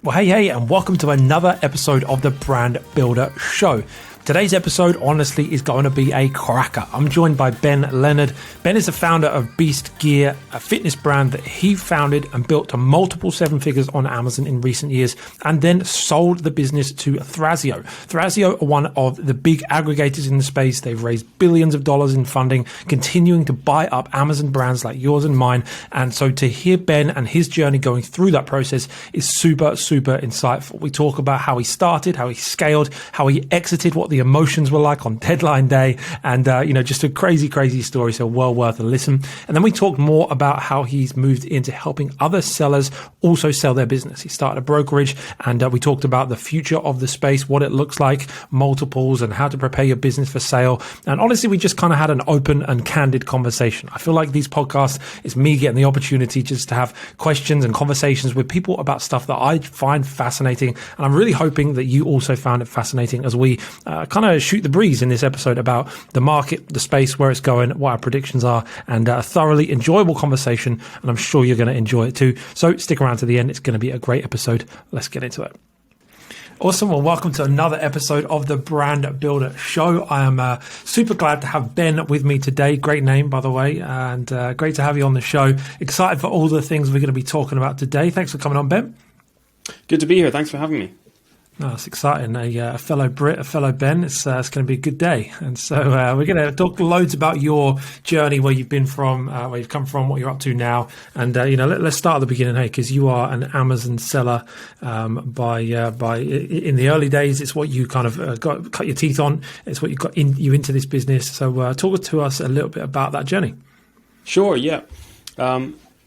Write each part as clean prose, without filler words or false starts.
Well, hey, and welcome to another episode of the Brand Builder Show. Today's episode, honestly, is going to be a cracker. I'm joined by Ben Leonard. Ben is the founder of Beast Gear, a fitness brand that he founded and built to multiple seven figures on Amazon in recent years, and then sold the business to Thrasio. Thrasio are one of the big aggregators in the space. They've raised billions of dollars in funding, continuing to buy up Amazon brands like yours and mine. And so to hear Ben and his journey going through that process is super insightful. We talk about how he started, how he scaled, how he exited, what the emotions were like on deadline day, and just a crazy story, so well worth a listen. And then we talked more about how he's moved into helping other sellers also sell their business. He started a brokerage, and we talked about the future of the space, what it looks like, multiples, and how to prepare your business for sale. And honestly, we just kind of had an open and candid conversation. I feel like these podcasts is me getting the opportunity just to have questions and conversations with people about stuff that I find fascinating, and I'm really hoping that you also found it fascinating as we kind of shoot the breeze in this episode about the market, the space, where it's going, what our predictions are, and a thoroughly enjoyable conversation, and I'm sure you're going to enjoy it too. So stick around to the end. It's going to be a great episode. Let's get into it. Awesome. Well, welcome to another episode of the Brand Builder Show. I am super glad to have Ben with me today. Great name, by the way, and great to have you on the show. Excited for all the things we're going to be talking about today. Thanks for coming on, Ben. Good to be here. Thanks for having me. No, it's exciting. A fellow Brit, a fellow Ben. It's going to be a good day. And so we're going to talk loads about your journey, where you've been from, where you've come from, what you're up to now. And, let's start at the beginning, hey, because you are an Amazon seller by in the early days. It's what you kind of cut your teeth on. It's what you got you into this business. So talk to us a little bit about that journey. Sure, yeah.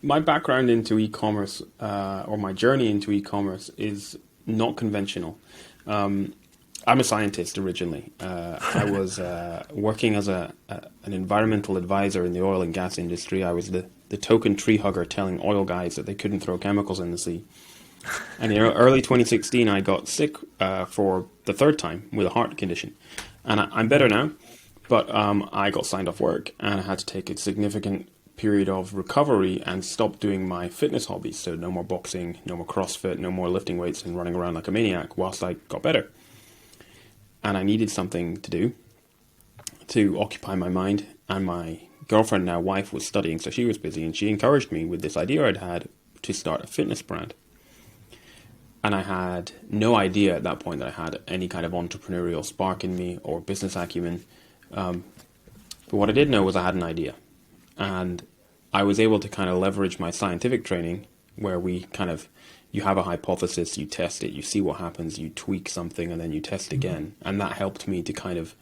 My background into e-commerce, or my journey into e-commerce, is not conventional. I'm a scientist originally. I was working as an environmental advisor in the oil and gas industry. I was the token tree hugger telling oil guys that they couldn't throw chemicals in the sea. And in early 2016, I got sick for the third time with a heart condition. And I'm better now, but I got signed off work and I had to take a significant period of recovery and stop doing my fitness hobbies. So no more boxing, no more CrossFit, no more lifting weights and running around like a maniac whilst I got better. And I needed something to do to occupy my mind. And my girlfriend, now wife, was studying, so she was busy, and she encouraged me with this idea I'd had to start a fitness brand. And I had no idea at that point that I had any kind of entrepreneurial spark in me or business acumen. But what I did know was I had an idea. And I was able to kind of leverage my scientific training, where you have a hypothesis, you test it, you see what happens, you tweak something, and then you test again. And that helped me to kind of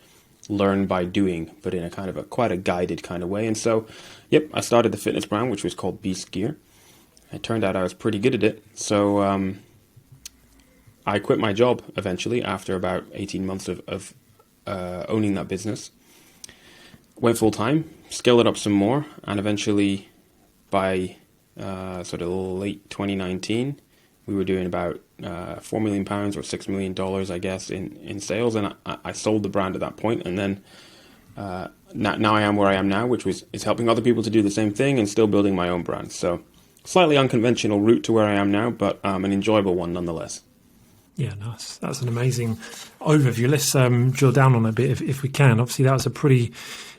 learn by doing, but in a kind of quite a guided kind of way. And so, I started the fitness brand, which was called Beast Gear. It turned out I was pretty good at it. So I quit my job eventually after about 18 months of owning that business. Went full time, scaled it up some more, and eventually by sort of late 2019, we were doing about £4 million or $6 million, I guess, in sales, and I sold the brand at that point, and then now I am where I am now, which is helping other people to do the same thing and still building my own brand. So slightly unconventional route to where I am now, but an enjoyable one nonetheless. Yeah, nice. That's an amazing overview. Let's drill down on it a bit if we can. Obviously, that was a pretty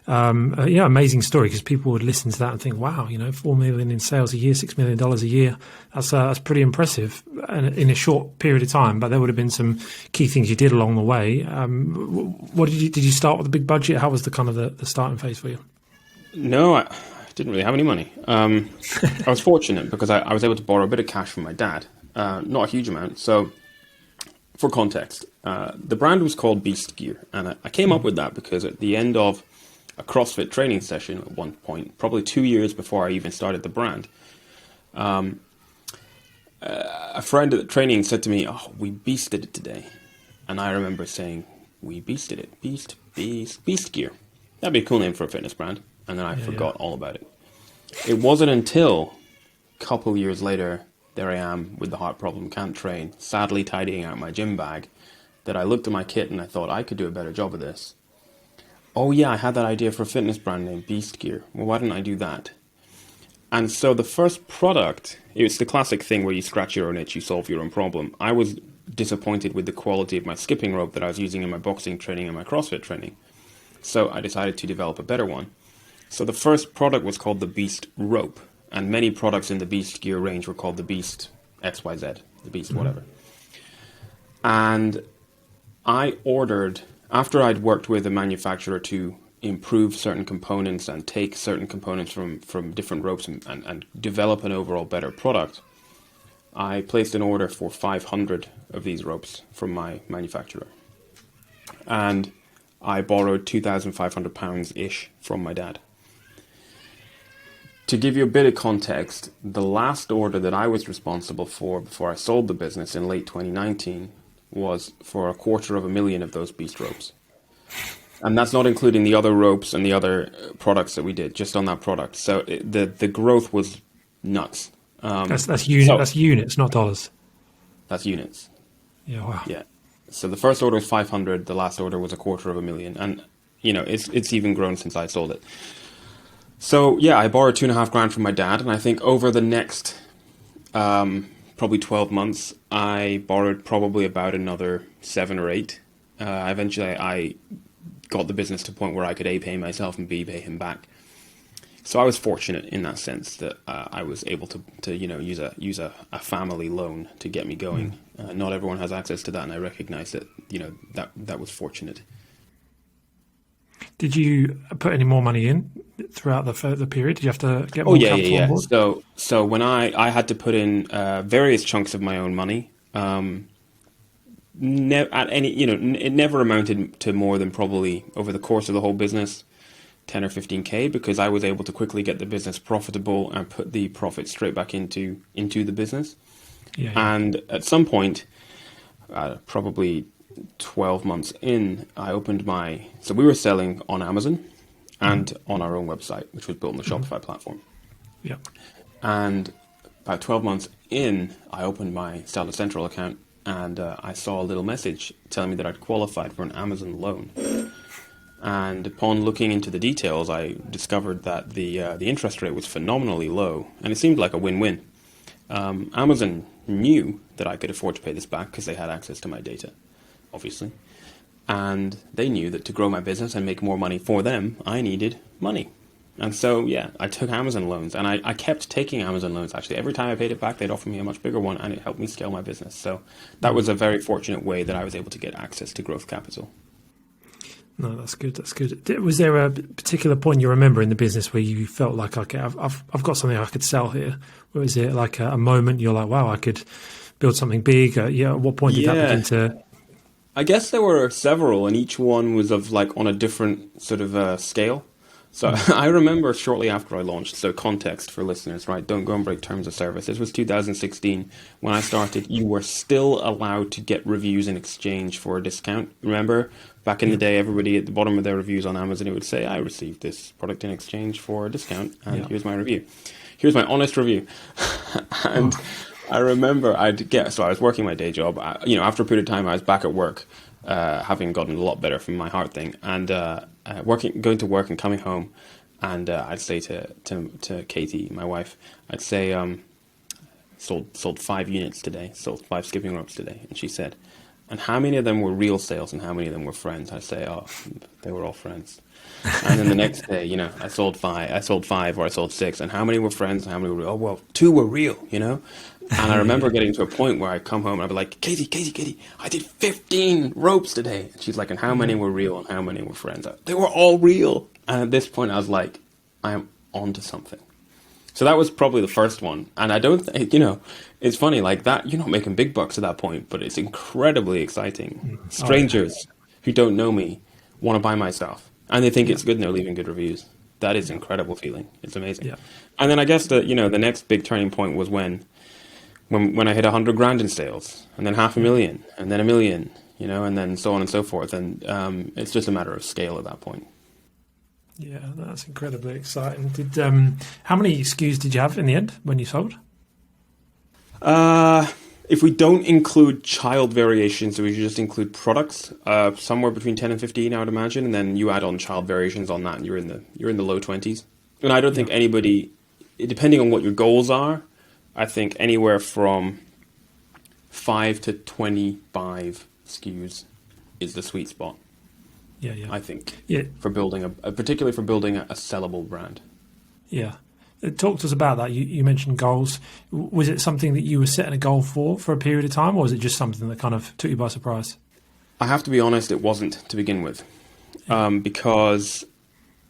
amazing story, because people would listen to that and think, wow, $4 million in sales a year, $6 million a year. That's pretty impressive in a short period of time. But there would have been some key things you did along the way. What did you start with a big budget? How was the kind of the starting phase for you? No, I didn't really have any money. I was fortunate because I was able to borrow a bit of cash from my dad, not a huge amount. So for context, the brand was called Beast Gear, and I came up with that because at the end of a CrossFit training session at one point, probably 2 years before I even started the brand, a friend at the training said to me, "Oh, we beasted it today." And I remember saying, "We beasted it, Beast Gear. That'd be a cool name for a fitness brand." And then I forgot all about it. It wasn't until a couple years later, there I am with the heart problem, can't train, sadly tidying out my gym bag, that I looked at my kit and I thought I could do a better job of this. Oh yeah, I had that idea for a fitness brand named Beast Gear. Well, why didn't I do that? And so the first product, it's the classic thing where you scratch your own itch, you solve your own problem. I was disappointed with the quality of my skipping rope that I was using in my boxing training and my CrossFit training. So I decided to develop a better one. So the first product was called the Beast Rope, and many products in the Beast Gear range were called the Beast XYZ, the Beast whatever. And I ordered, after I'd worked with a manufacturer to improve certain components and take certain components from different ropes and develop an overall better product, I placed an order for 500 of these ropes from my manufacturer. And I borrowed £2,500-ish from my dad. To give you a bit of context, the last order that I was responsible for before I sold the business in late 2019 was for $250,000 of those Beast ropes. And that's not including the other ropes and the other products that we did, just on that product. So the growth was nuts. That's units, not dollars. That's units. Yeah, wow. Yeah. So the first order was 500, the last order was $250,000. And, it's even grown since I sold it. So, yeah, I borrowed $2,500 from my dad, and I think over the next probably 12 months, I borrowed probably about another 7 or 8. Eventually, I got the business to a point where I could A, pay myself, and B, pay him back. So I was fortunate in that sense that I was able to use a family loan to get me going. Not everyone has access to that, and I recognize that that was fortunate. Did you put any more money in throughout the period? Did you have to get more capital on board? So when I had to put in various chunks of my own money, it never amounted to more than probably over the course of the whole business 10 or 15K, because I was able to quickly get the business profitable and put the profit straight back into the business. Yeah. And at some point, probably 12 months in, I opened so we were selling on Amazon and on our own website, which was built on the Shopify platform. Yeah. And about 12 months in, I opened my Seller Central account, and I saw a little message telling me that I'd qualified for an Amazon loan. And upon looking into the details, I discovered that the interest rate was phenomenally low, and it seemed like a win-win. Amazon knew that I could afford to pay this back because they had access to my data, obviously. And they knew that to grow my business and make more money for them, I needed money. And so, yeah, I took Amazon loans, and I kept taking Amazon loans, actually. Every time I paid it back, they'd offer me a much bigger one, and it helped me scale my business. So that was a very fortunate way that I was able to get access to growth capital. No, that's good. That's good. Was there a particular point you remember in the business where you felt like, okay, I've got something I could sell here? Or is it like a moment you're like, wow, I could build something big? At what point did that begin to... I guess there were several, and each one was of on a different sort of scale. So I remember shortly after I launched, so context for listeners, right? Don't go and break terms of service. This was 2016. When I started, you were still allowed to get reviews in exchange for a discount. Remember, back in the day, everybody at the bottom of their reviews on Amazon, it would say, I received this product in exchange for a discount, and here's my review. Here's my honest review. And I remember so I was working my day job. After a period of time, I was back at work, having gotten a lot better from my heart thing, and going to work and coming home, and I'd say to Katie, my wife, I'd say, sold 5 units today, sold 5 skipping ropes today, and she said, and how many of them were real sales and how many of them were friends? I say, they were all friends. And then the next day, I sold 5 or I sold 6, and how many were friends and how many were real? Oh, well, 2 were real, And I remember getting to a point where I'd come home and I'd be like, Katie, I did 15 ropes today. And she's like, and how many were real and how many were friends? They were all real. And at this point I was like, I am onto something. So that was probably the first one. And I don't think, it's funny like that. You're not making big bucks at that point, but it's incredibly exciting. Strangers who don't know me want to buy my stuff. And they think it's good and they're leaving good reviews. That is an incredible feeling. It's amazing. Yeah. And then I guess the next big turning point was when I hit $100,000 in sales, and then $500,000, and then $1 million, and then so on and so forth. And it's just a matter of scale at that point. Yeah, that's incredibly exciting. How many SKUs did you have in the end when you sold? If we don't include child variations, so we should just include products, somewhere between 10 and 15, I would imagine, and then you add on child variations on that, and you're in the low 20s. And I don't think anybody depending on what your goals are, I think anywhere from 5 to 25 SKUs is the sweet spot. Yeah, yeah. I think. Yeah. For building particularly for building a sellable brand. Yeah. Talk to us about that. You mentioned goals. Was it something that you were setting a goal for a period of time, or was it just something that kind of took you by surprise? I have to be honest, it wasn't to begin with, because,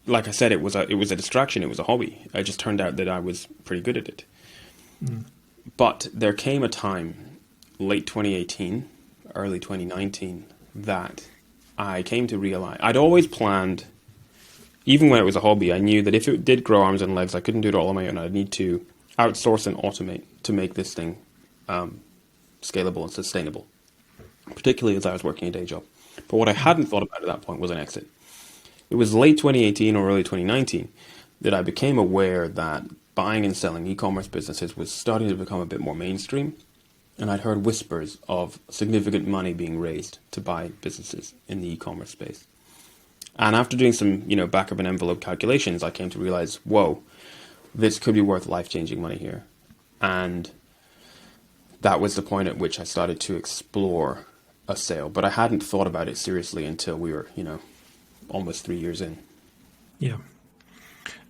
like I said, it was a distraction. It was a hobby. It just turned out that I was pretty good at it. But there came a time, late 2018, early 2019, that I came to realize I'd always planned. Even when it was a hobby, I knew that if it did grow arms and legs, I couldn't do it all on my own. I'd need to outsource and automate to make this thing scalable and sustainable, particularly as I was working a day job. But what I hadn't thought about at that point was an exit. It was late 2018 or early 2019 that I became aware that buying and selling e-commerce businesses was starting to become a bit more mainstream. And I'd heard whispers of significant money being raised to buy businesses in the e-commerce space. And after doing some, back of an envelope calculations, I came to realize, whoa, this could be worth life-changing money here. And that was the point at which I started to explore a sale. But I hadn't thought about it seriously until we were, almost 3 years in. Yeah.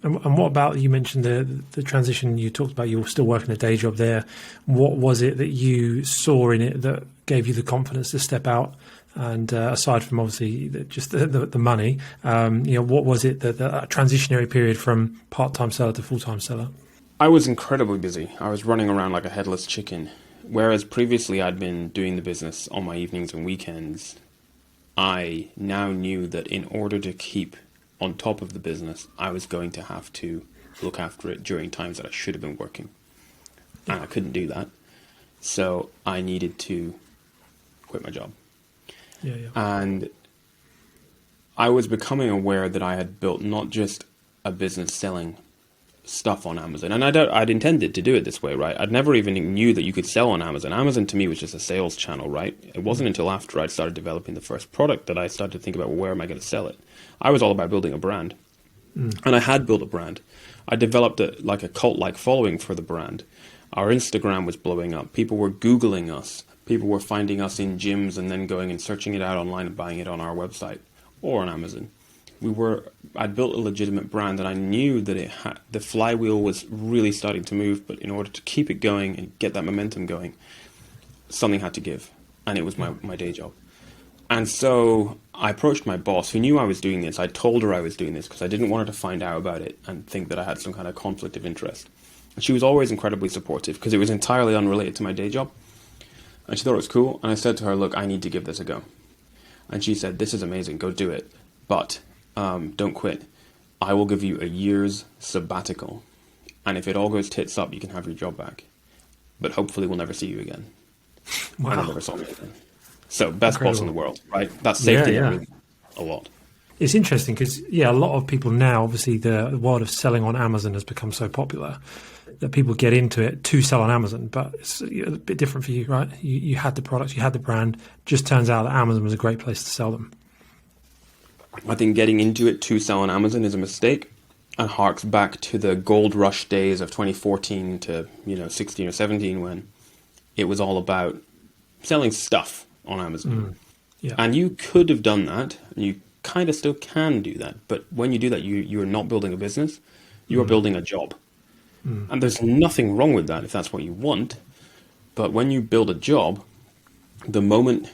And what about, you mentioned the transition, you talked about you were still working a day job there. What was it that you saw in it that gave you the confidence to step out? And aside from obviously just the money, what was it that transitionary period from part-time seller to full-time seller? I was incredibly busy. I was running around like a headless chicken. Whereas previously I'd been doing the business on my evenings and weekends, I now knew that in order to keep on top of the business, I was going to have to look after it during times that I should have been working. And I couldn't do that. So I needed to quit my job. Yeah. And I was becoming aware that I had built not just a business selling stuff on Amazon, and I'd intended to do it this way, right? I'd never even knew that you could sell on Amazon. Amazon to me was just a sales channel, right? It wasn't until after I'd started developing the first product that I started to think about, well, where am I going to sell it? I was all about building a brand, and I had built a brand. I developed a cult-like following for the brand. Our Instagram was blowing up. People were Googling us. People were finding us in gyms and then going and searching it out online and buying it on our website or on Amazon. I'd built a legitimate brand, and I knew that the flywheel was really starting to move, but in order to keep it going and get that momentum going, something had to give, and it was my day job. And so I approached my boss, who knew I was doing this. I told her I was doing this because I didn't want her to find out about it and think that I had some kind of conflict of interest. And she was always incredibly supportive because it was entirely unrelated to my day job. And she thought it was cool, and I said to her, look, I need to give this a go. And she said, this is amazing, go do it, but don't quit. I will give you a year's sabbatical, and if it all goes tits up, you can have your job back. But hopefully we'll never see you again. Wow. And I never saw me again. So best Incredible. boss in the world, right? That's safety a lot. It's interesting because, a lot of people now, obviously the world of selling on Amazon has become so popular that people get into it to sell on Amazon, but it's a bit different for you, right? You had the products, you had the brand, just turns out that Amazon was a great place to sell them. I think getting into it to sell on Amazon is a mistake and harks back to the gold rush days of 2014 to 16 or 17 when it was all about selling stuff on Amazon. And you could have done that, and you kind of still can do that, but when you do that, you're not building a business, you are building a job. And there's nothing wrong with that if that's what you want, but when you build a job, the moment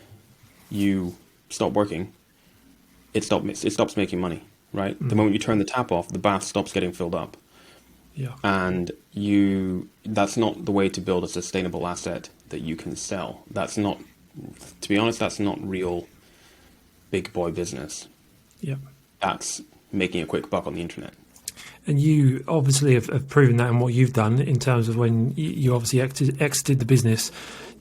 you stop working, it stops making money, right? The moment you turn the tap off, the bath stops getting filled up. And that's not the way to build a sustainable asset that you can sell. That's not, to be honest, that's not real big boy business. That's making a quick buck on the internet. And you obviously have proven that in what you've done in terms of when you obviously exited the business.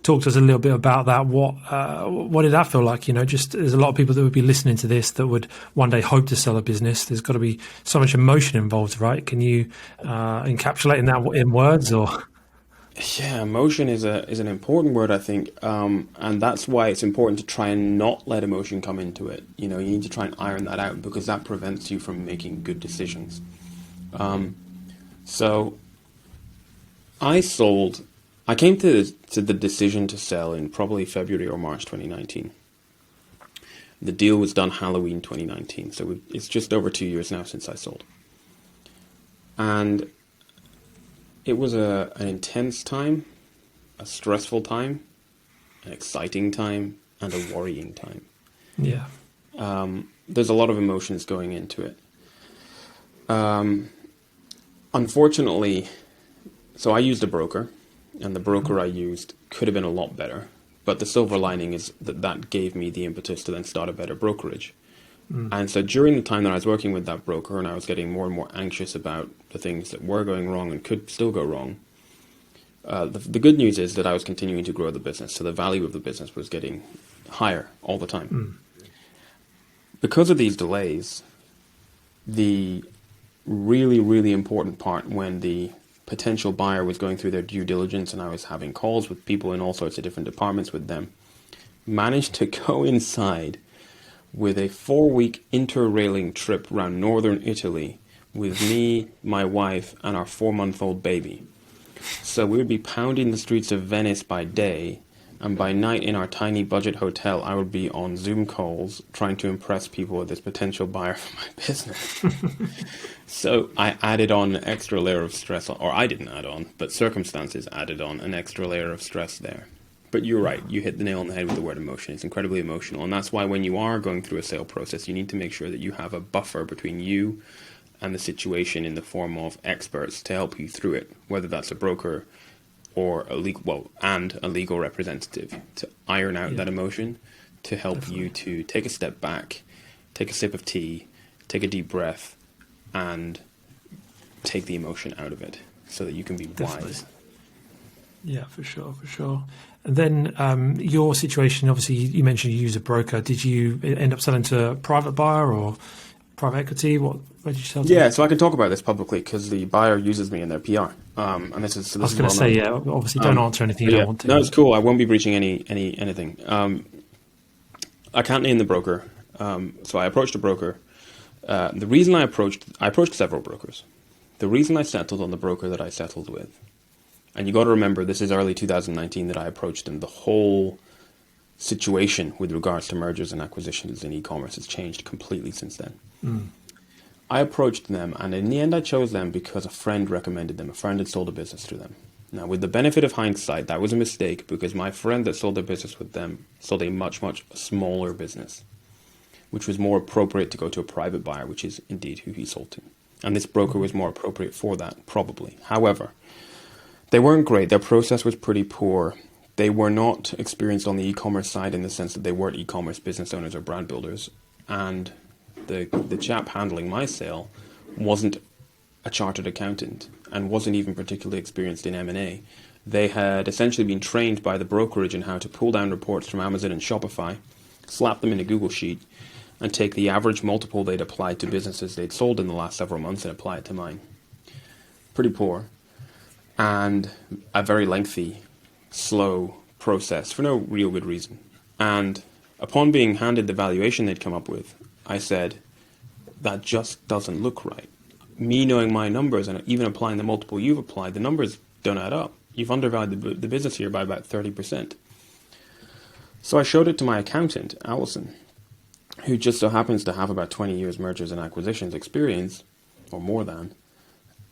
Talk to us a little bit about that. What did that feel like? Just there's a lot of people that would be listening to this that would one day hope to sell a business. There's got to be so much emotion involved, right? Can you encapsulate in that in words or? Yeah, emotion is an important word, I think, and that's why it's important to try and not let emotion come into it. You need to try and iron that out because that prevents you from making good decisions. So I came to the decision to sell in probably February or March 2019. The deal was done Halloween 2019, so it's just over 2 years now since I sold. And it was an intense time, a stressful time, an exciting time, and a worrying time. Yeah. There's a lot of emotions going into it. Unfortunately, so I used a broker, and the broker I used could have been a lot better. But the silver lining is that gave me the impetus to then start a better brokerage. And so during the time that I was working with that broker and I was getting more and more anxious about the things that were going wrong and could still go wrong, the good news is that I was continuing to grow the business. So the value of the business was getting higher all the time. Because of these delays, the really, really important part when the potential buyer was going through their due diligence and I was having calls with people in all sorts of different departments with them, managed to coincide with a 4-week interrailing trip around northern Italy with me, my wife, and our 4-month-old baby. So we would be pounding the streets of Venice by day, and by night in our tiny budget hotel, I would be on Zoom calls trying to impress people with this potential buyer for my business. So I added on an extra layer of stress, or I didn't add on, but circumstances added on an extra layer of stress there. But you're right, you hit the nail on the head with the word emotion. It's incredibly emotional, and that's why when you are going through a sale process, you need to make sure that you have a buffer between you and the situation in the form of experts to help you through it, whether that's a broker or a legal representative to iron out that emotion, to help you to take a step back, take a sip of tea, take a deep breath, and take the emotion out of it so that you can be wise. Yeah, for sure. And then your situation, obviously, you mentioned you use a broker. Did you end up selling to a private buyer or private equity? Where did you sell to? Yeah, so I can talk about this publicly because the buyer uses me in their PR. And this is. I was going to say, yeah. Obviously, don't answer anything you don't want to. No, it's cool. I won't be breaching anything. I can't name the broker. So I approached a broker. The reason I approached several brokers. The reason I settled on the broker that I settled with, and you got to remember, this is early 2019 that I approached him. The whole situation with regards to mergers and acquisitions in e-commerce has changed completely since then. I approached them, and in the end I chose them because a friend recommended them. A friend had sold a business to them. Now, with the benefit of hindsight, that was a mistake because my friend that sold their business with them sold a much, much smaller business, which was more appropriate to go to a private buyer, which is indeed who he sold to. And this broker was more appropriate for that, probably. However, they weren't great. Their process was pretty poor. They were not experienced on the e-commerce side in the sense that they weren't e-commerce business owners or brand builders. And the chap handling my sale wasn't a chartered accountant and wasn't even particularly experienced in M&A. They had essentially been trained by the brokerage in how to pull down reports from Amazon and Shopify, slap them in a Google sheet, and take the average multiple they'd applied to businesses they'd sold in the last several months and apply it to mine. Pretty poor. And a very lengthy, slow process for no real good reason. And upon being handed the valuation they'd come up with, I said, that just doesn't look right. Me knowing my numbers and even applying the multiple you've applied, the numbers don't add up. You've undervalued the business here by about 30%. So I showed it to my accountant, Alison, who just so happens to have about 20 years mergers and acquisitions experience, or more than.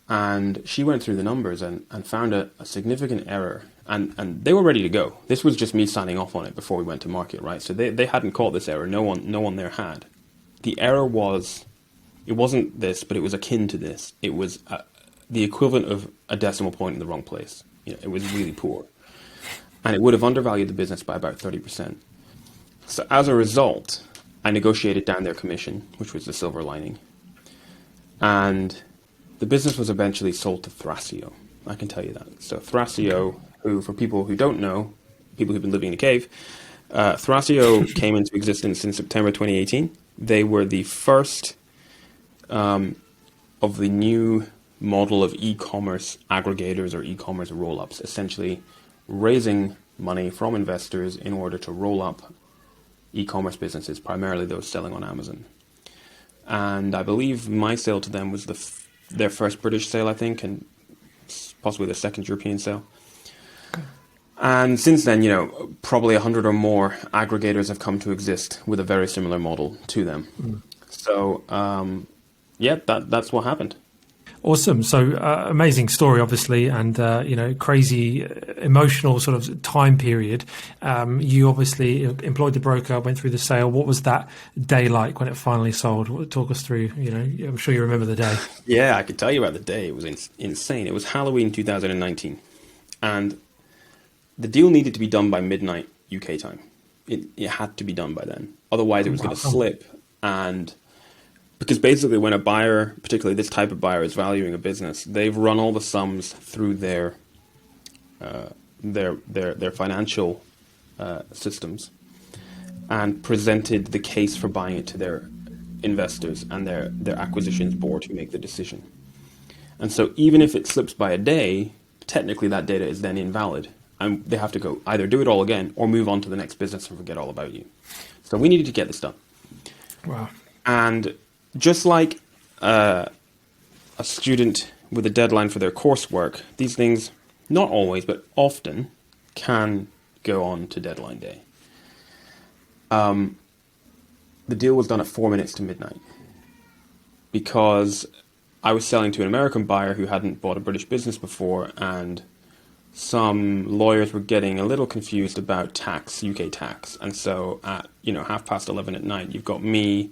And she went through the numbers and found a significant error. And they were ready to go. This was just me signing off on it before we went to market, right? So they hadn't caught this error. No one there had. The error was, it wasn't this, but it was akin to this. It was the equivalent of a decimal point in the wrong place. It was really poor. And it would have undervalued the business by about 30%. So as a result, I negotiated down their commission, which was the silver lining. And the business was eventually sold to Thrasio. I can tell you that. So Thrasio, who, for people who don't know, people who've been living in a cave, Thrasio came into existence in September 2018. They were the first of the new model of e-commerce aggregators or e-commerce roll-ups, essentially raising money from investors in order to roll up e-commerce businesses, primarily those selling on Amazon. And I believe my sale to them was their first British sale, I think, and possibly the second European sale. And since then, probably 100 or more aggregators have come to exist with a very similar model to them. So, that's what happened. Awesome. So amazing story, obviously, and crazy emotional sort of time period. You obviously employed the broker, went through the sale. What was that day like when it finally sold? Talk us through. I'm sure you remember the day. Yeah, I could tell you about the day. It was insane. It was Halloween 2019, and the deal needed to be done by midnight UK time. It had to be done by then. Otherwise, it was going to slip. And because basically when a buyer, particularly this type of buyer, is valuing a business, they've run all the sums through their financial systems and presented the case for buying it to their investors and their acquisitions board who make the decision. And so even if it slips by a day, technically that data is then invalid. And they have to go either do it all again or move on to the next business and forget all about you. So we needed to get this done. Wow. And just like a student with a deadline for their coursework, these things, not always, but often, can go on to deadline day. The deal was done at 4 minutes to midnight because I was selling to an American buyer who hadn't bought a British business before, and some lawyers were getting a little confused about tax, UK tax. And so at 11:30 at night, you've got me,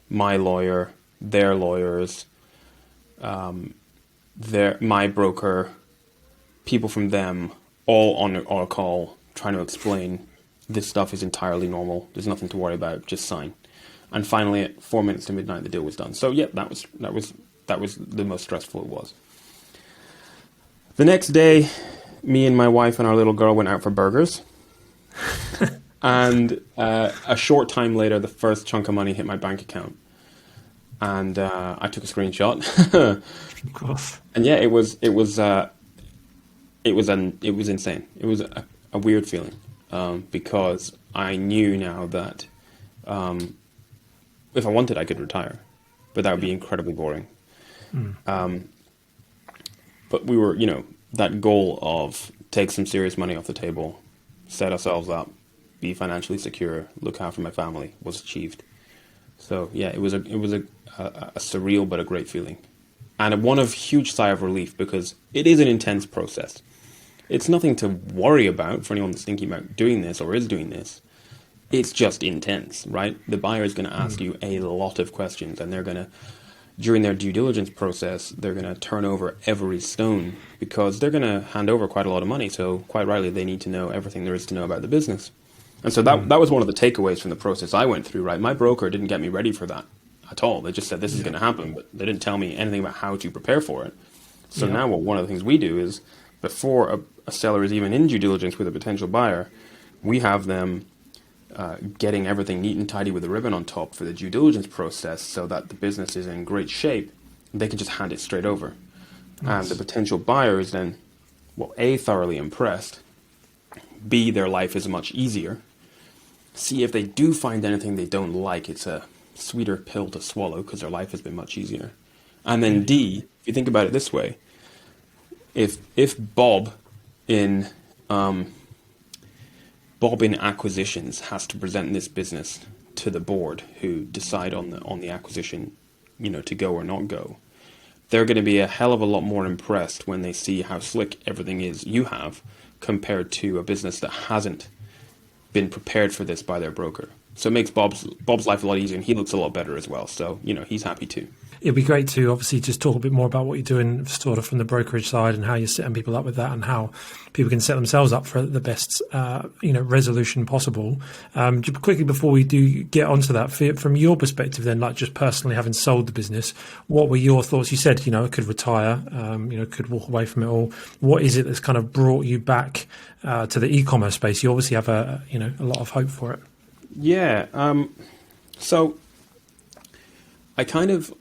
my lawyer, their lawyers, my broker, people from them, all on a call trying to explain this stuff is entirely normal. There's nothing to worry about. Just sign. And finally, at 4 minutes to midnight, the deal was done. So yeah, that was the most stressful it was. The next day, me and my wife and our little girl went out for burgers. And a short time later, the first chunk of money hit my bank account. And I took a screenshot. Of course. And yeah, it was insane. It was a weird feeling because I knew now that if I wanted, I could retire, but that would be incredibly boring. But we were, that goal of take some serious money off the table, set ourselves up, be financially secure, look after my family, was achieved. So yeah, it was a surreal but a great feeling, and one of huge sigh of relief because it is an intense process. It's nothing to worry about for anyone that's thinking about doing this or is doing this. It's just intense, right? The buyer is going to ask you a lot of questions, and they're going to, during their due diligence process, they're going to turn over every stone because they're going to hand over quite a lot of money. So quite rightly, they need to know everything there is to know about the business. And so that was one of the takeaways from the process I went through, right? My broker didn't get me ready for that at all. They just said this is going to happen, but they didn't tell me anything about how to prepare for it. So now one of the things we do is before a seller is even in due diligence with a potential buyer, we have them getting everything neat and tidy with a ribbon on top for the due diligence process so that the business is in great shape. They can just hand it straight over. Nice. And the potential buyer is then, A, thoroughly impressed, B, their life is much easier, C, if they do find anything they don't like, it's a sweeter pill to swallow because their life has been much easier. And then D, if you think about it this way, if Bob in acquisitions has to present this business to the board who decide on the acquisition, to go or not go, they're going to be a hell of a lot more impressed when they see how slick everything is you have compared to a business that hasn't been prepared for this by their broker. So it makes Bob's life a lot easier, and he looks a lot better as well. So, he's happy too. It'd be great to obviously just talk a bit more about what you're doing sort of from the brokerage side and how you're setting people up with that and how people can set themselves up for the best, resolution possible. Just quickly before we do get onto that, from your perspective then, like just personally having sold the business, what were your thoughts? You said, I could retire, could walk away from it all. What is it that's kind of brought you back to the e-commerce space? You obviously have a lot of hope for it. Yeah. So I kind of,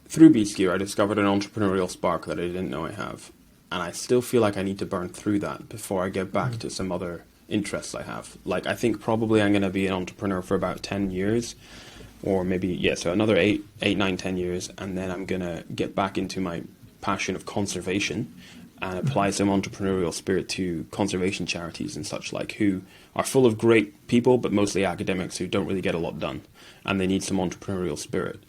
through BeastGear, I discovered an entrepreneurial spark that I didn't know I have. And I still feel like I need to burn through that before I get back to some other interests I have. Like, I think probably I'm going to be an entrepreneur for about 10 years, or maybe, so another 8, 9, 10 years. And then I'm going to get back into my passion of conservation and apply some entrepreneurial spirit to conservation charities and such like, who are full of great people, but mostly academics who don't really get a lot done, and they need some entrepreneurial spirit.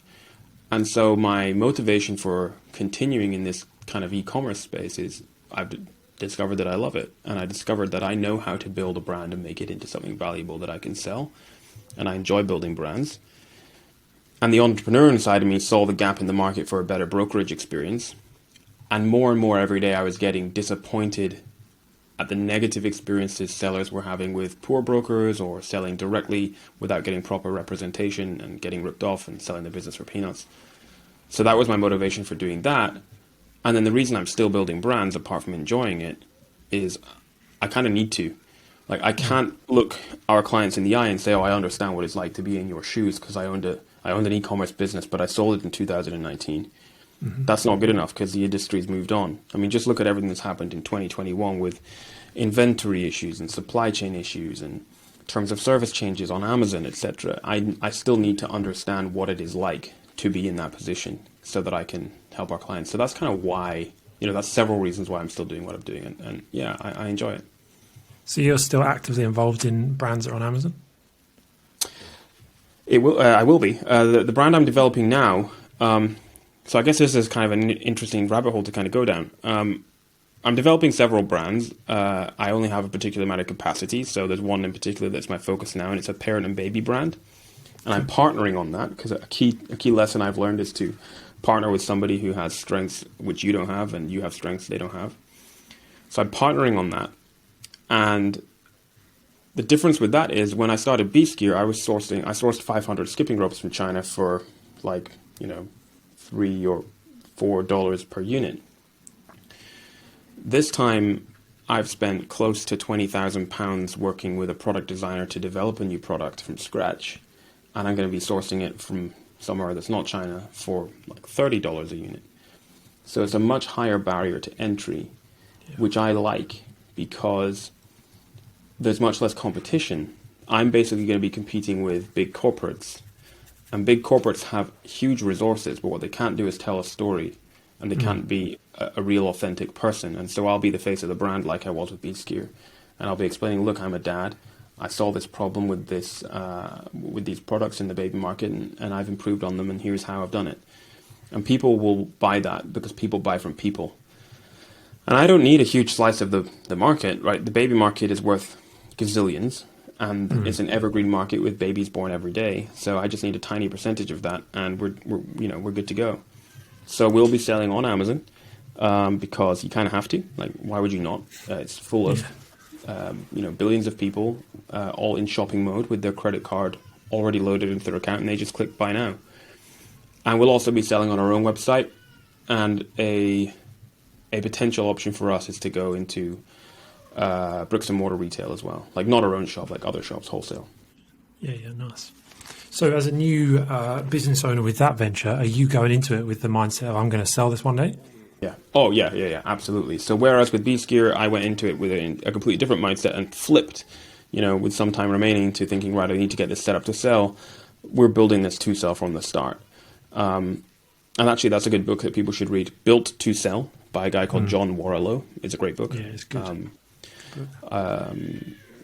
And so my motivation for continuing in this kind of e-commerce space is I've discovered that I love it, and I discovered that I know how to build a brand and make it into something valuable that I can sell, and I enjoy building brands. And the entrepreneur inside of me saw the gap in the market for a better brokerage experience. And more every day I was getting disappointed at the negative experiences sellers were having with poor brokers, or selling directly without getting proper representation and getting ripped off and selling their business for peanuts. So that was my motivation for doing that. And then the reason I'm still building brands, apart from enjoying it, is I kind of need to. Like, I can't look our clients in the eye and say, oh, I understand what it's like to be in your shoes because I owned an e-commerce business, but I sold it in 2019. That's not good enough because the industry's moved on. I mean, just look at everything that's happened in 2021 with inventory issues and supply chain issues and terms of service changes on Amazon, etc. I still need to understand what it is like to be in that position so that I can help our clients. So that's kind of why, that's several reasons why I'm still doing what I'm doing. And yeah, I enjoy it. So you're still actively involved in brands that are on Amazon? I will be. The brand I'm developing now, so I guess this is kind of an interesting rabbit hole to kind of go down. I'm developing several brands. I only have a particular amount of capacity, so there's one in particular that's my focus now, and it's a parent and baby brand. And I'm partnering on that because a key lesson I've learned is to partner with somebody who has strengths which you don't have, and you have strengths they don't have. So I'm partnering on that. And the difference with that is when I started Beast Gear, I sourced 500 skipping ropes from China for $3 or $4 per unit. This time I've spent close to £20,000 working with a product designer to develop a new product from scratch. And I'm going to be sourcing it from somewhere that's not China for like $30 a unit. So it's a much higher barrier to entry, which I like because there's much less competition. I'm basically going to be competing with big corporates. And big corporates have huge resources, but what they can't do is tell a story. And they can't be a real authentic person. And so I'll be the face of the brand like I was with Beast Gear. And I'll be explaining, look, I'm a dad. I saw this problem with with these products in the baby market, and I've improved on them, and here's how I've done it. And people will buy that because people buy from people. And I don't need a huge slice of the market, right? The baby market is worth gazillions, and it's an evergreen market with babies born every day. So I just need a tiny percentage of that, and we're good to go. So we'll be selling on Amazon because you kind of have to. Like, why would you not? It's full of billions of people all in shopping mode with their credit card already loaded into their account, and they just click buy now. And we'll also be selling on our own website, and a potential option for us is to go into bricks and mortar retail as well. Like, not our own shop, like other shops, wholesale. Yeah, nice. So as a new business owner with that venture, are you going into it with the mindset of I'm going to sell this one day? Yeah. Oh, yeah, absolutely. So whereas with Beast Gear, I went into it with a completely different mindset and flipped, with some time remaining to thinking, right, I need to get this set up to sell. We're building this to sell from the start. And actually, that's a good book that people should read. Built to Sell by a guy called John Warrillow. It's a great book. Yeah, it's good.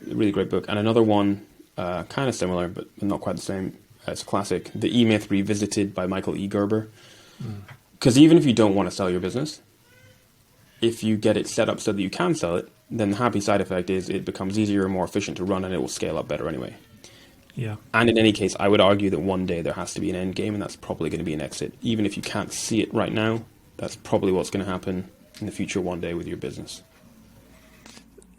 Really great book. And another one, kind of similar, but not quite the same. It's a classic, The E-Myth Revisited by Michael E. Gerber. Because even if you don't want to sell your business, if you get it set up so that you can sell it, then the happy side effect is it becomes easier and more efficient to run, and it will scale up better anyway. Yeah. And in any case, I would argue that one day there has to be an end game, and that's probably going to be an exit. Even if you can't see it right now, that's probably what's going to happen in the future one day with your business.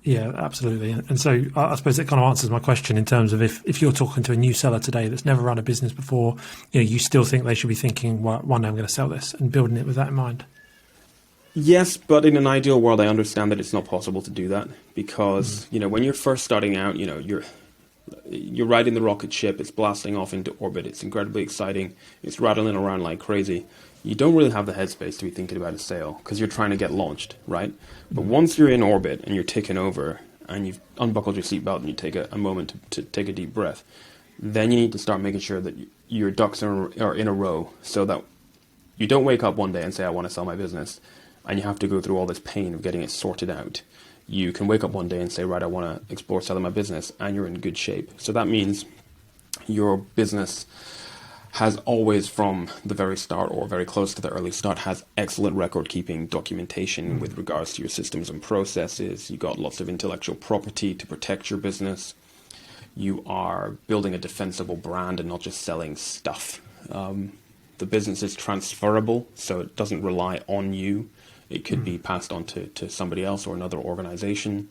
Yeah, absolutely. And so I suppose it kind of answers my question in terms of if you're talking to a new seller today that's never run a business before, you still think they should be thinking, well, one day I'm going to sell this, and building it with that in mind. Yes, but in an ideal world, I understand that it's not possible to do that because, when you're first starting out, you're riding the rocket ship, it's blasting off into orbit, it's incredibly exciting, it's rattling around like crazy. You don't really have the headspace to be thinking about a sale because you're trying to get launched, right? But once you're in orbit and you're taking over and you've unbuckled your seatbelt and you take a moment to take a deep breath, then you need to start making sure that your ducks are in a row so that you don't wake up one day and say, I want to sell my business. and you have to go through all this pain of getting it sorted out. You can wake up one day and say, right, I want to explore selling my business, and you're in good shape. So that means your business has always, from the very start or very close to the early start, has excellent record-keeping documentation with regards to your systems and processes. You got lots of intellectual property to protect your business. You are building a defensible brand and not just selling stuff. The business is transferable, so it doesn't rely on you. It could be passed on to somebody else or another organization.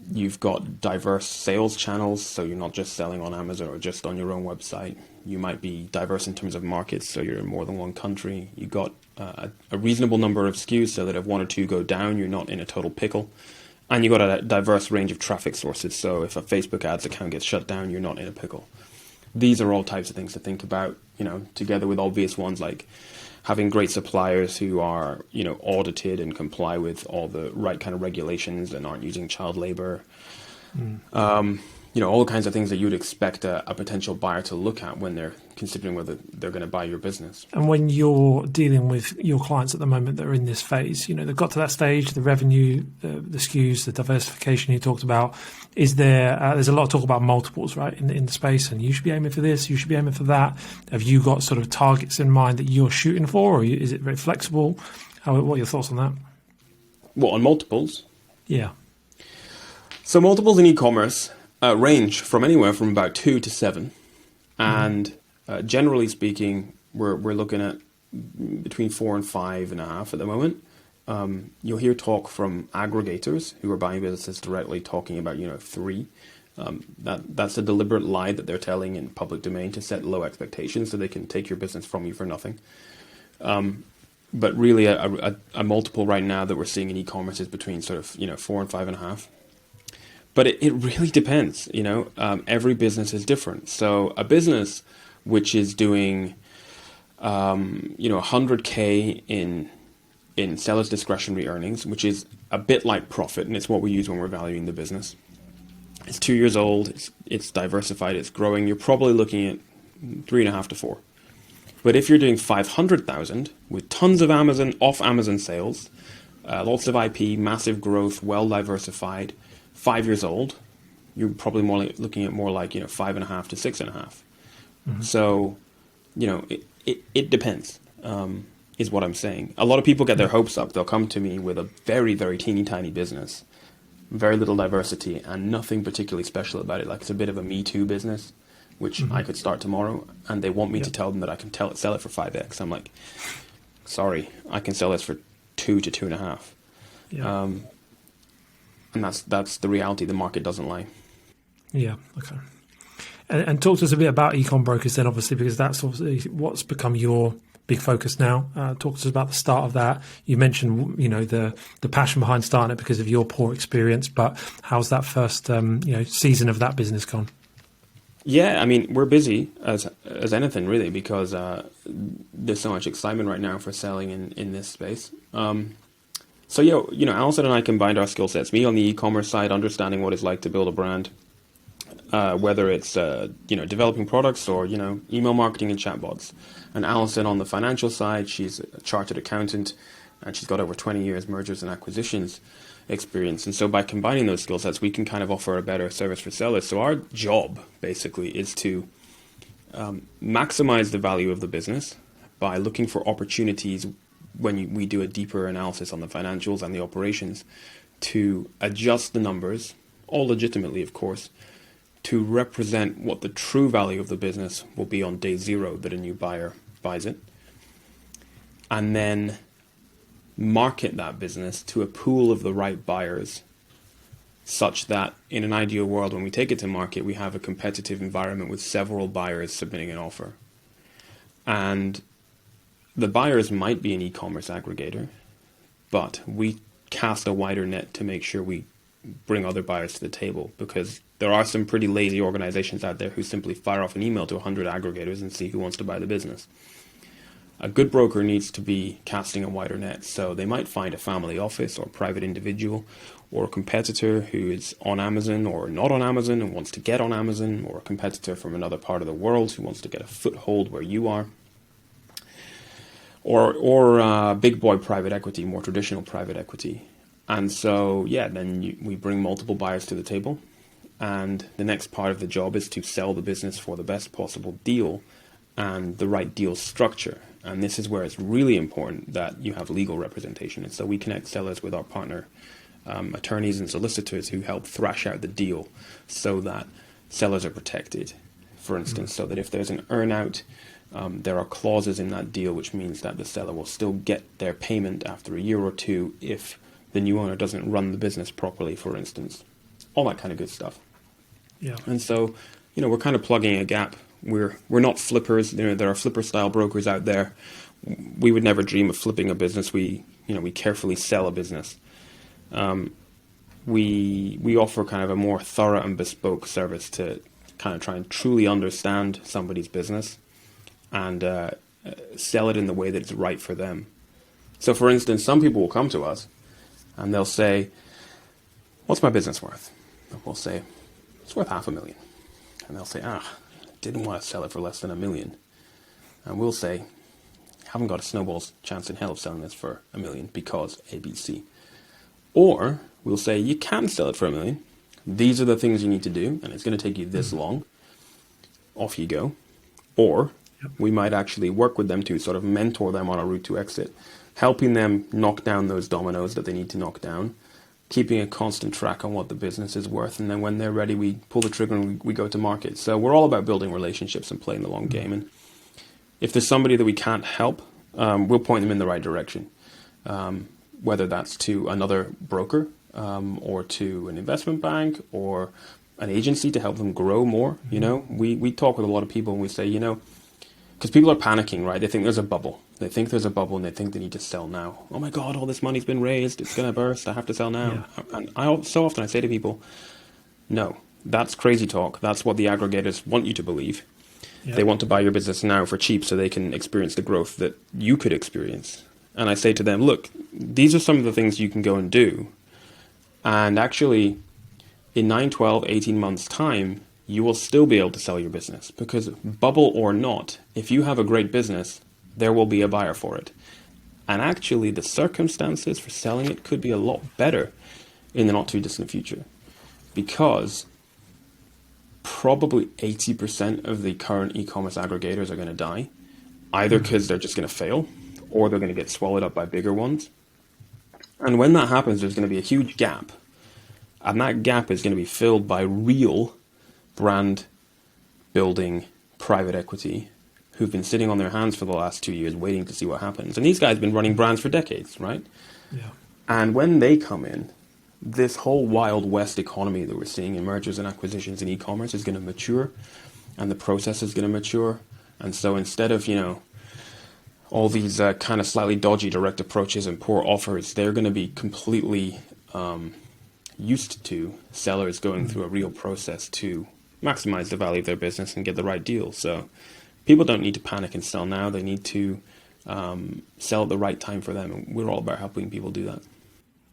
You've got diverse sales channels, so you're not just selling on Amazon or just on your own website. You might be diverse in terms of markets, so you're in more than one country. You've got a reasonable number of SKUs, so that if one or two go down, you're not in a total pickle. And you've got a diverse range of traffic sources, so if a Facebook ads account gets shut down, you're not in a pickle. These are all types of things to think about, together with obvious ones like having great suppliers who are, audited and comply with all the right kind of regulations and aren't using child labor. All kinds of things that you'd expect a potential buyer to look at when they're considering whether they're going to buy your business. And when you're dealing with your clients at the moment that are in this phase, they've got to that stage, the revenue, the SKUs, the diversification you talked about, is there's a lot of talk about multiples, right, in the space, and you should be aiming for this, you should be aiming for that. Have you got sort of targets in mind that you're shooting for, or is it very flexible? What are your thoughts on that? What, on multiples? Yeah. So multiples in e-commerce range from anywhere from about 2 to 7. And generally speaking, we're looking at between 4 and 5.5 at the moment. You'll hear talk from aggregators who are buying businesses directly talking about 3. That's a deliberate lie that they're telling in public domain to set low expectations so they can take your business from you for nothing. But really, a multiple right now that we're seeing in e-commerce is between sort of 4 and 5.5. But it really depends. Every business is different. So a business which is doing 100K in seller's discretionary earnings, which is a bit like profit, and it's what we use when we're valuing the business. It's 2 years old. It's diversified. It's growing. You're probably looking at 3.5 to 4. But if you're doing 500,000 with tons of off Amazon sales, lots of IP, massive growth, well diversified, 5 years old, you're probably looking at more like 5.5 to 6.5. So, it depends. Is what I'm saying. A lot of people get their hopes up. They'll come to me with a very, very teeny tiny business, very little diversity, and nothing particularly special about it. Like it's a bit of a Me Too business, which I could start tomorrow, and they want me to tell them that I can sell it for 5x. I'm like, sorry, I can sell this for 2 to 2.5. Yeah. And that's the reality. The market doesn't lie. Yeah. Okay. And talk to us a bit about e-com brokers then, obviously, because that's obviously what's become your big focus now. Talk to us about the start of that. You mentioned, the passion behind starting it because of your poor experience, but how's that first, season of that business gone? Yeah, I mean, we're busy as anything really, because there's so much excitement right now for selling in this space. So Alison and I combined our skill sets. Me on the e-commerce side, understanding what it's like to build a brand, whether it's developing products or email marketing and chatbots. And Alison on the financial side, she's a chartered accountant, and she's got over 20 years mergers and acquisitions experience. And so by combining those skill sets, we can kind of offer a better service for sellers. So our job basically is to maximize the value of the business by looking for opportunities when we do a deeper analysis on the financials and the operations to adjust the numbers, all legitimately, of course, to represent what the true value of the business will be on day zero that a new buyer buys it, and then market that business to a pool of the right buyers such that in an ideal world, when we take it to market, we have a competitive environment with several buyers submitting an offer. And the buyers might be an e-commerce aggregator, but we cast a wider net to make sure we bring other buyers to the table, because there are some pretty lazy organizations out there who simply fire off an email to 100 aggregators and see who wants to buy the business. A good broker needs to be casting a wider net, so they might find a family office or private individual or a competitor who is on Amazon or not on Amazon and wants to get on Amazon, or a competitor from another part of the world who wants to get a foothold where you are. or big boy private equity, more traditional private equity. And so, yeah, then we bring multiple buyers to the table. And the next part of the job is to sell the business for the best possible deal and the right deal structure. And this is where it's really important that you have legal representation. And so we connect sellers with our partner attorneys and solicitors who help thrash out the deal so that sellers are protected. For instance, so that if there's an earn-out, there are clauses in that deal which means that the seller will still get their payment after a year or two if the new owner doesn't run the business properly, for instance. All that kind of good stuff. Yeah. And so, we're kind of plugging a gap. We're not flippers. There are flipper-style brokers out there. We would never dream of flipping a business. We carefully sell a business. We offer kind of a more thorough and bespoke service to kind of try and truly understand somebody's business and sell it in the way that it's right for them. So, for instance, some people will come to us and they'll say, "What's my business worth?" And we'll say, "It's worth $500,000. And they'll say, didn't want to sell it for less than $1 million. And we'll say, "Haven't got a snowball's chance in hell of selling this for $1 million because ABC." Or we'll say, "You can sell it for $1 million. These are the things you need to do, and it's going to take you this long. Off you go." Or we might actually work with them to sort of mentor them on a route to exit, helping them knock down those dominoes that they need to knock down, keeping a constant track on what the business is worth, and then when they're ready, we pull the trigger and we go to market. So we're all about building relationships and playing the long game. And if there's somebody that we can't help, we'll point them in the right direction, whether that's to another broker or to an investment bank or an agency to help them grow more. We talk with a lot of people and we say, because people are panicking, right? They think there's a bubble. They think there's a bubble and they think they need to sell now. "Oh my God, all this money's been raised. It's going to burst. I have to sell now." Yeah. And so often I say to people, no, that's crazy talk. That's what the aggregators want you to believe. Yeah. They want to buy your business now for cheap so they can experience the growth that you could experience. And I say to them, look, these are some of the things you can go and do. And actually, in 9, 12, 18 months' time, you will still be able to sell your business. Because bubble or not, if you have a great business, there will be a buyer for it. And actually, the circumstances for selling it could be a lot better in the not too distant future. Because probably 80% of the current e-commerce aggregators are going to die, either because they're just going to fail or they're going to get swallowed up by bigger ones. And when that happens, there's going to be a huge gap. And that gap is going to be filled by real brand building private equity who've been sitting on their hands for the last 2 years waiting to see what happens. And these guys have been running brands for decades, right? Yeah. And when they come in, this whole Wild West economy that we're seeing in mergers and acquisitions in e-commerce is going to mature, and the process is going to mature. And so instead of, all these kind of slightly dodgy direct approaches and poor offers, they're going to be completely used to sellers going through a real process to maximize the value of their business and get the right deal. So people don't need to panic and sell now. They need to sell at the right time for them. And we're all about helping people do that.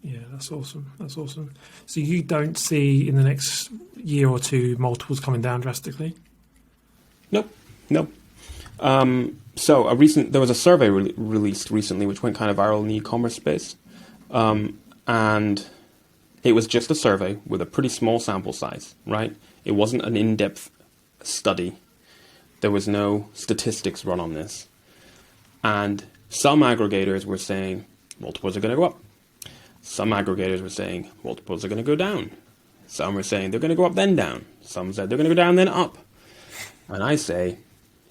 Yeah, that's awesome. That's awesome. So you don't see in the next year or two multiples coming down drastically? Nope. So there was a survey released recently which went kind of viral in the e-commerce space. And it was just a survey with a pretty small sample size, right? It wasn't an in-depth study. There was no statistics run on this. And some aggregators were saying multiples are going to go up. Some aggregators were saying multiples are going to go down. Some were saying they're going to go up then down. Some said they're going to go down then up. And I say,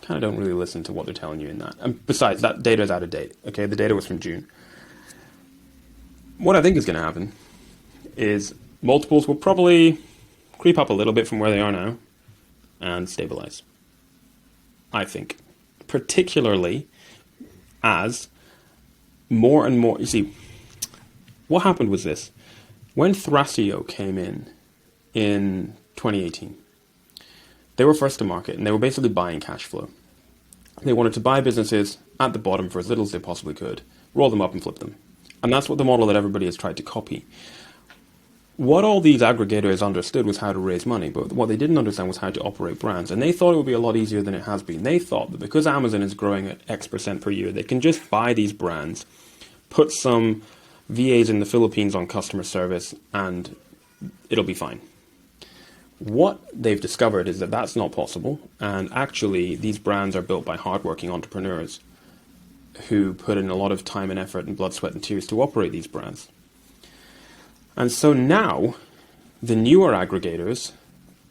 kind of don't really listen to what they're telling you in that. And besides, that data is out of date. Okay, the data was from June. What I think is going to happen is multiples will probably creep up a little bit from where they are now and stabilize. I think. Particularly as more and more... You see, what happened was this. When Thrasio came in 2018, they were first to market and they were basically buying cash flow. They wanted to buy businesses at the bottom for as little as they possibly could, roll them up and flip them. And that's what the model that everybody has tried to copy. what all these aggregators understood was how to raise money, but what they didn't understand was how to operate brands. And they thought it would be a lot easier than it has been. They thought that because Amazon is growing at X% per year, they can just buy these brands, put some VAs in the Philippines on customer service, and it'll be fine. What they've discovered is that that's not possible. And actually, these brands are built by hardworking entrepreneurs who put in a lot of time and effort and blood, sweat, and tears to operate these brands. And so now, the newer aggregators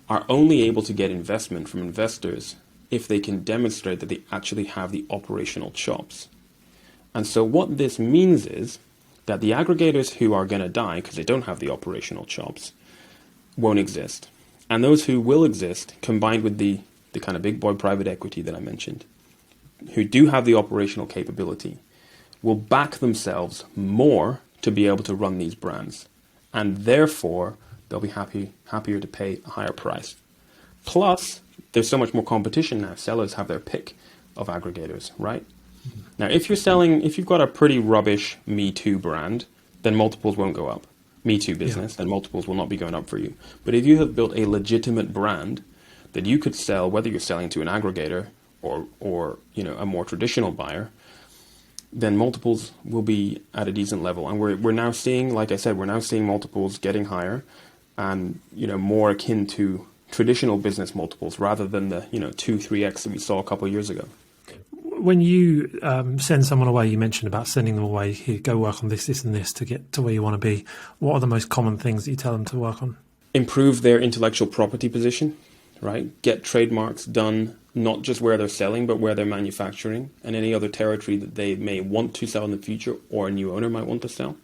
are only able to get investment from investors if they can demonstrate that they actually have the operational chops. And so what this means is that the aggregators who are going to die because they don't have the operational chops won't exist. And those who will exist, combined with the kind of big boy private equity that I mentioned, who do have the operational capability, will back themselves more to be able to run these brands. And therefore, they'll be happier to pay a higher price. Plus, there's so much more competition now. Sellers have their pick of aggregators, right? Now, if you've got a pretty rubbish Me Too brand, then multiples won't go up. Me Too business, then multiples will not be going up for you. But if you have built a legitimate brand that you could sell, whether you're selling to an aggregator or a more traditional buyer, then multiples will be at a decent level. And we're now seeing, like I said, multiples getting higher and, more akin to traditional business multiples rather than the, 2-3x that we saw a couple of years ago. When you send someone away, you mentioned about sending them away, here, go work on this, this and this to get to where you want to be. What are the most common things that you tell them to work on? Improve their intellectual property position, right? Get trademarks done, not just where they're selling, but where they're manufacturing and any other territory that they may want to sell in the future or a new owner might want to sell.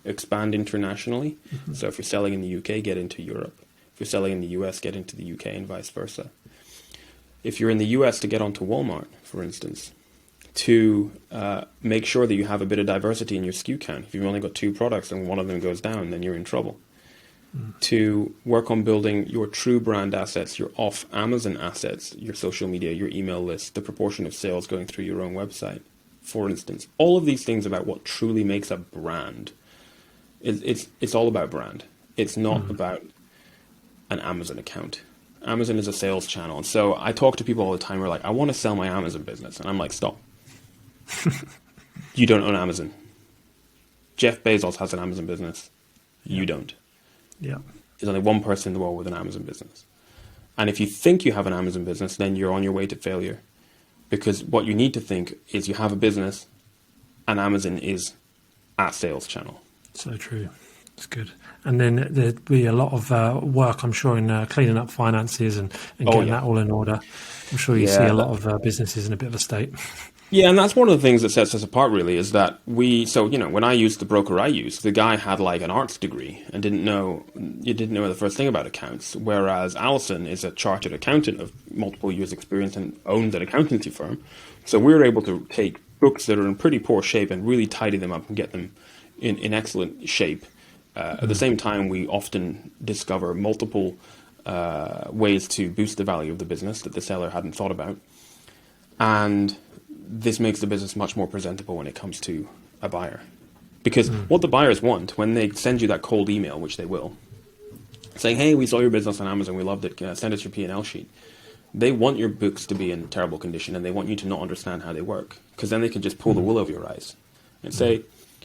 Expand internationally. Mm-hmm. So if you're selling in the UK, get into Europe. If you're selling in the US, get into the UK and vice versa. If you're in the US, to get onto Walmart, for instance, to make sure that you have a bit of diversity in your SKU count. If you've only got 2 products and one of them goes down, then you're in trouble. To work on building your true brand assets, your off-Amazon assets, your social media, your email list, the proportion of sales going through your own website, for instance. All of these things about what truly makes a brand. It's all about brand. It's not about an Amazon account. Amazon is a sales channel. And so I talk to people all the time who are like, I want to sell my Amazon business. And I'm like, stop. You don't own Amazon. Jeff Bezos has an Amazon business. You don't. Yeah. There's only one person in the world with an Amazon business. And if you think you have an Amazon business, then you're on your way to failure. Because what you need to think is you have a business and Amazon is a sales channel. So true. It's good. And then there'd be a lot of work, I'm sure, in cleaning up finances and getting that all in order. I'm sure you see a lot of businesses in a bit of a state. Yeah, and that's one of the things that sets us apart, really, is that when I used the broker I used, the guy had like an arts degree and didn't know the first thing about accounts, whereas Alison is a chartered accountant of multiple years' experience and owns an accountancy firm. So we were able to take books that are in pretty poor shape and really tidy them up and get them in excellent shape. At the same time, we often discover multiple ways to boost the value of the business that the seller hadn't thought about. And this makes the business much more presentable when it comes to a buyer. Because what the buyers want, when they send you that cold email, which they will, saying, hey, we saw your business on Amazon, we loved it, send us your P&L sheet. They want your books to be in terrible condition and they want you to not understand how they work. Because then they can just pull the wool over your eyes and say,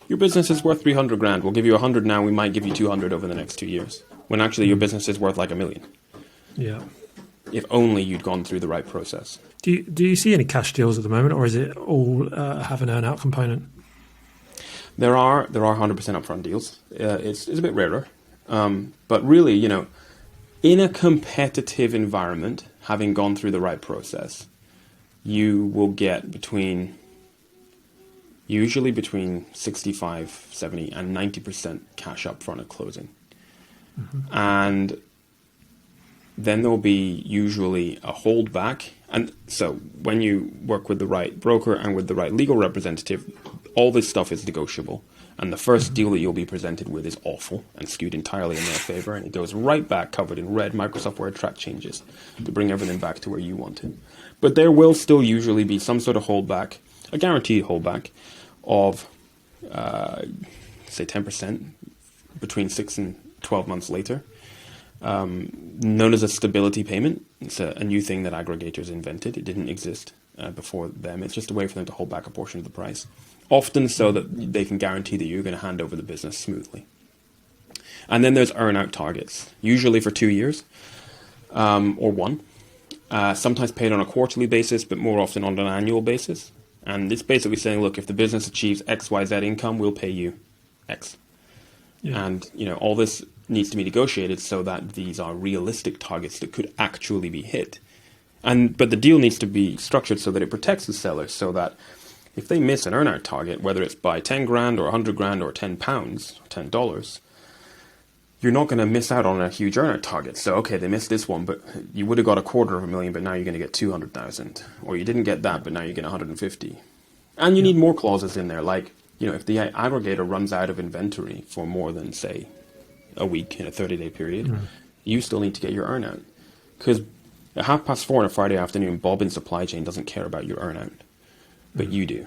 your business is worth 300 grand. We'll give you 100 now. We might give you 200 over the next 2 years. When actually your business is worth like $1 million. Yeah. If only you'd gone through the right process. Do you see any cash deals at the moment, or is it all have an earn-out component? There are 100% upfront deals. It's a bit rarer. But really, in a competitive environment, having gone through the right process, you will get usually between 65, 70, and 90% cash up front at closing. And then there'll be usually a holdback. And so when you work with the right broker and with the right legal representative, all this stuff is negotiable. And the first deal that you'll be presented with is awful and skewed entirely in their favor. And it goes right back covered in red Microsoft Word track changes to bring everything back to where you want it. But there will still usually be some sort of holdback, a guaranteed holdback of, say, 10%, between 6 and 12 months later. Known as a stability payment. It's a new thing that aggregators invented. It didn't exist before them. It's just a way for them to hold back a portion of the price, often so that they can guarantee that you're going to hand over the business smoothly. And then there's earn-out targets, usually for 2 years or one. Sometimes paid on a quarterly basis, but more often on an annual basis. And it's basically saying, look, if the business achieves X, Y, Z income, we'll pay you X. Yeah. And, all this needs to be negotiated so that these are realistic targets that could actually be hit. But the deal needs to be structured so that it protects the seller, so that if they miss an earn-out target, whether it's by 10 grand or 100 grand or 10 pounds, $10, you're not going to miss out on a huge earn-out target. So, okay, they missed this one, but you would have got $250,000, but now you're going to get 200,000. Or you didn't get that, but now you get 150. And you need more clauses in there, like, if the aggregator runs out of inventory for more than, say, a week in a 30-day period, you still need to get your earn-out. Because at 4:30 on a Friday afternoon, Bob in supply chain doesn't care about your earn-out, but you do.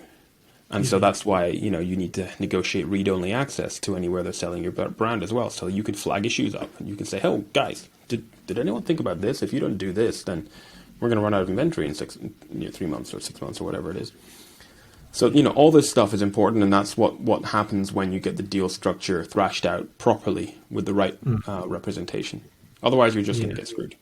And so that's why, you need to negotiate read-only access to anywhere they're selling your brand as well. So you could flag issues up and you can say, oh, guys, did anyone think about this? If you don't do this, then we're going to run out of inventory in 3 months or 6 months or whatever it is. So, all this stuff is important, and that's what happens when you get the deal structure thrashed out properly with the right representation. Otherwise, you're just going to get screwed.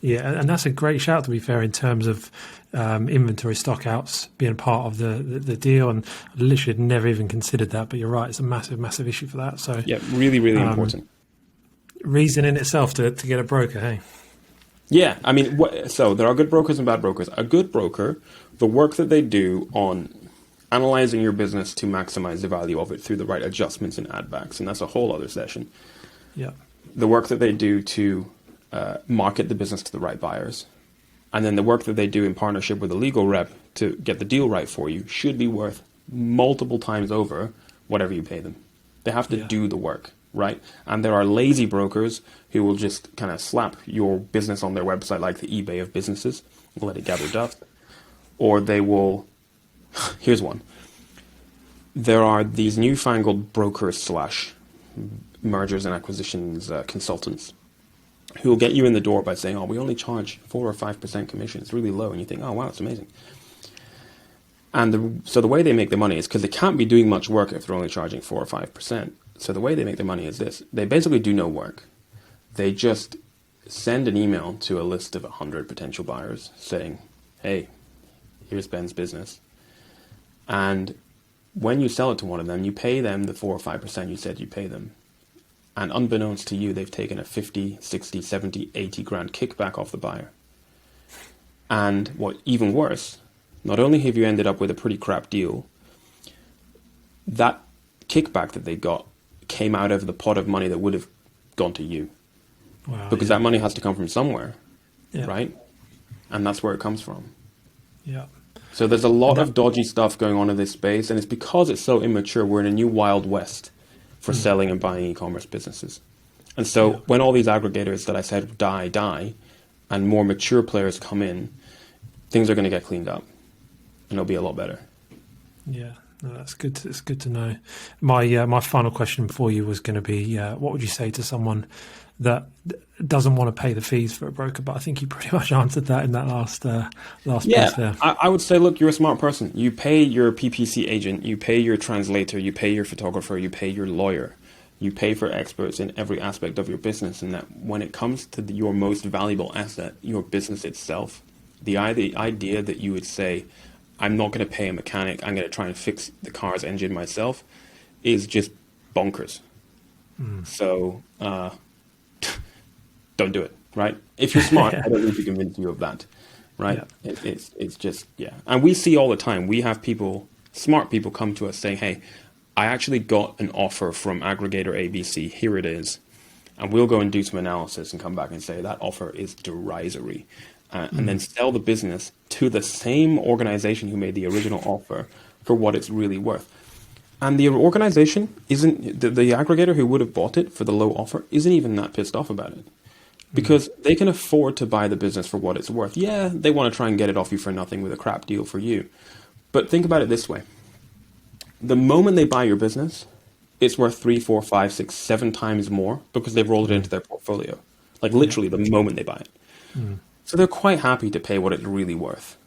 Yeah, and that's a great shout, to be fair, in terms of inventory stockouts being part of the deal. And I literally had never even considered that, but you're right, it's a massive, massive issue for that. So yeah, really, really important. Reason in itself to get a broker, hey? Yeah, I mean, so there are good brokers and bad brokers. A good broker, the work that they do on analyzing your business to maximize the value of it through the right adjustments and add backs, and that's a whole other session. Yeah. The work that they do to market the business to the right buyers, and then the work that they do in partnership with a legal rep to get the deal right for you should be worth multiple times over whatever you pay them. They have to do the work, right? And there are lazy brokers who will just kind of slap your business on their website like the eBay of businesses, let it gather dust. Or they will, here's one. There are these newfangled brokers / mergers and acquisitions consultants who will get you in the door by saying, oh, we only charge 4 or 5% commission. It's really low. And you think, oh, wow, it's amazing. And so the way they make the money is, because they can't be doing much work if they're only charging 4 or 5%. So the way they make the money is this. They basically do no work. They just send an email to a list of 100 potential buyers saying, hey, here's Ben's business. And when you sell it to one of them, you pay them the 4 or 5% you said you pay them. And unbeknownst to you, they've taken a 50, 60, 70, 80 grand kickback off the buyer. And what even worse, not only have you ended up with a pretty crap deal, that kickback that they got came out of the pot of money that would have gone to you. Wow, because that money has to come from somewhere, right? And that's where it comes from. Yeah. So there's a lot of dodgy stuff going on in this space, and it's because it's so immature. We're in a new wild west for selling and buying e-commerce businesses. And so when all these aggregators that I said die, and more mature players come in, things are going to get cleaned up, and it'll be a lot better. Yeah, no, that's good. It's good to know. My final question for you was going to be, what would you say to someone that doesn't want to pay the fees for a broker? But I think you pretty much answered that in that last piece there. I would say, look, you're a smart person. You pay your PPC agent, you pay your translator, you pay your photographer, you pay your lawyer. You pay for experts in every aspect of your business, and that when it comes to your most valuable asset, your business itself, the idea that you would say, I'm not going to pay a mechanic, I'm going to try and fix the car's engine myself, is just bonkers. So don't do it, right? If you're smart, I don't need to convince you of that, right? Yeah. It's just, And we see all the time, we have smart people come to us saying, hey, I actually got an offer from aggregator ABC, here it is. And we'll go and do some analysis and come back and say that offer is derisory. And then sell the business to the same organization who made the original offer for what it's really worth. And the organization isn't, the aggregator who would have bought it for the low offer isn't even that pissed off about it. Because they can afford to buy the business for what it's worth. Yeah, they want to try and get it off you for nothing with a crap deal for you. But think about it this way. The moment they buy your business, it's worth 3, 4, 5, 6, 7 times more because they've rolled it into their portfolio, like literally the moment they buy it. So they're quite happy to pay what it's really worth.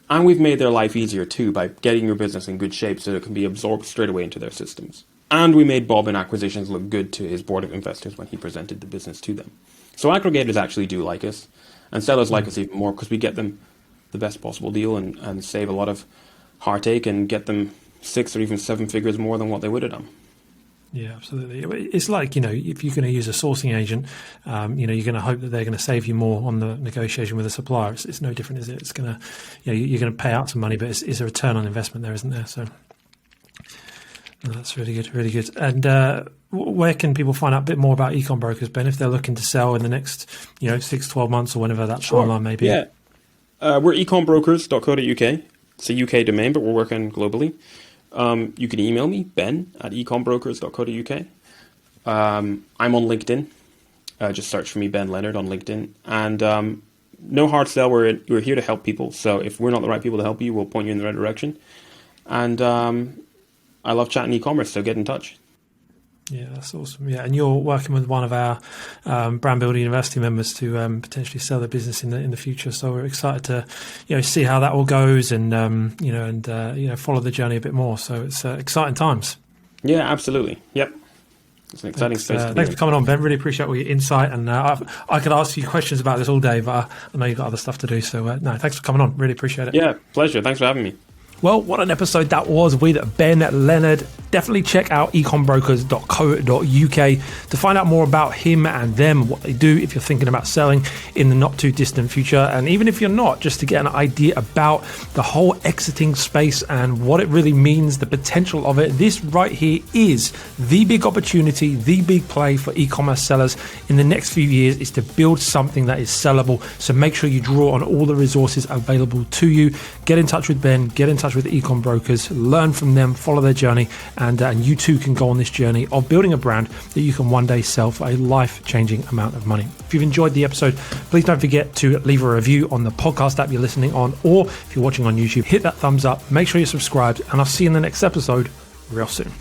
And we've made their life easier too by getting your business in good shape so it can be absorbed straight away into their systems. And we made Bob in acquisitions look good to his board of investors when he presented the business to them. So aggregators actually do like us, and sellers like us even more because we get them the best possible deal and save a lot of heartache and get them 6 or even 7 figures more than what they would have done. Yeah, absolutely. It's like, if you're going to use a sourcing agent, you're going to hope that they're going to save you more on the negotiation with a supplier. It's no different, is it? It's going to, you're going to pay out some money, but it's a return on investment there, isn't there? So that's really good, really good. And where can people find out a bit more about Ecom Brokers, Ben, if they're looking to sell in the next, 6, 12 months or whenever that timeline may be? Yeah, we're ecombrokers.co.uk. It's a UK domain, but we're working globally. You can email me, ben@ecombrokers.co.uk. I'm on LinkedIn. Just search for me, Ben Leonard, on LinkedIn. And no hard sell. We're here to help people. So if we're not the right people to help you, we'll point you in the right direction. And I love chatting e-commerce, so get in touch. Yeah, that's awesome. Yeah, and you're working with one of our Brand Builder University members to potentially sell their business in the future. So we're excited to see how that all goes and follow the journey a bit more. So it's exciting times. Yeah, absolutely. Yep, it's an exciting space. Thanks for coming on, Ben. Really appreciate all your insight. And I could ask you questions about this all day, but I know you've got other stuff to do. So no, thanks for coming on. Really appreciate it. Yeah, pleasure. Thanks for having me. Well, what an episode that was with Ben Leonard. Definitely check out ecombrokers.co.uk to find out more about him and them, what they do if you're thinking about selling in the not too distant future. And even if you're not, just to get an idea about the whole exiting space and what it really means, the potential of it. This right here is the big opportunity, the big play for e-commerce sellers in the next few years is to build something that is sellable. So make sure you draw on all the resources available to you. Get in touch with Ben, get in touch with Ecom Brokers, learn from them, follow their journey, and you too can go on this journey of building a brand that you can one day sell for a life-changing amount of money. If you've enjoyed the episode, please don't forget to leave a review on the podcast app you're listening on, or if you're watching on YouTube, hit that thumbs up, make sure you're subscribed, and I'll see you in the next episode real soon.